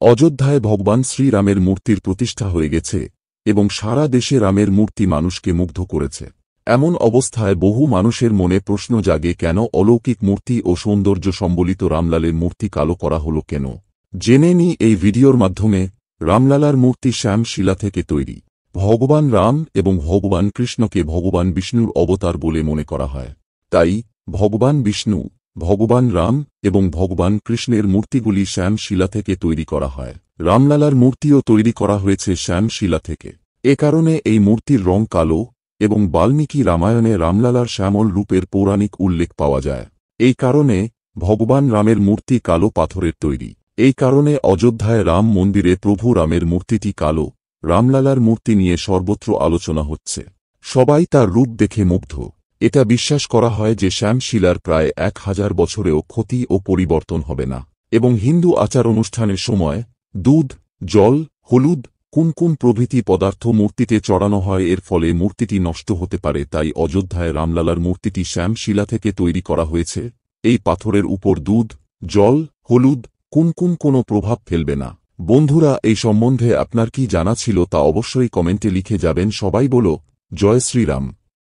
অযোধ্যায় ভগবান শ্রীরামের মূর্তির প্রতিষ্ঠা হয়ে গেছে এবং সারা দেশে রামের মূর্তি মানুষকে মুগ্ধ করেছে। এমন অবস্থায় বহু মানুষের মনে প্রশ্ন জাগে, কেন অলৌকিক মূর্তি ও সৌন্দর্য সম্বলিত রামলালের মূর্তি কালো করা হল কেন? জেনে নিই এই ভিডিওর মাধ্যমে। রামলালার মূর্তি শ্যাম শিলা থেকে তৈরি। ভগবান রাম এবং ভগবান কৃষ্ণকে ভগবান বিষ্ণুর অবতার বলে মনে করা হয়। তাই ভগবান বিষ্ণু, ভগবান রাম এবং ভগবান কৃষ্ণের মূর্তিগুলি শ্যাম শিলা থেকে তৈরি করা হয়। রামলালার মূর্তিও তৈরি করা হয়েছে শ্যাম শিলা থেকে। এ কারণে এই মূর্তির রং কালো এবং বাল্মীকি রামায়ণে রামলালার শ্যামল রূপের পৌরাণিক উল্লেখ পাওয়া যায়। এই কারণে ভগবান রামের মূর্তি কালো পাথরের তৈরি। এই কারণে অযোধ্যায় রাম মন্দিরে প্রভু রামের মূর্তিটি কালো। রামলালার মূর্তি নিয়ে সর্বত্র আলোচনা হচ্ছে। সবাই তার রূপ দেখে মুগ্ধ। এটা বিশ্বাস করা হয় যে শ্যাম শিলার প্রায় 1000 বছরেও ক্ষতি ও পরিবর্তন হবে না এবং হিন্দু আচার অনুষ্ঠানের সময় দুধ, জল, হলুদ, কুমকুম প্রভৃতি পদার্থ মূর্তিতে চড়ানো হয়। এর ফলে মূর্তিটি নষ্ট হতে পারে। তাই অযোধ্যায় রামলালার মূর্তিটি শ্যাম শিলা থেকে তৈরি করা হয়েছে। এই পাথরের উপর দুধ, জল, হলুদ, কুমকুম কোনো প্রভাব ফেলবে না। বন্ধুরা, এই সম্বন্ধে আপনার কি জানা ছিল তা অবশ্যই কমেন্টে লিখে যাবেন। সবাই বলো জয় শ্রীরাম।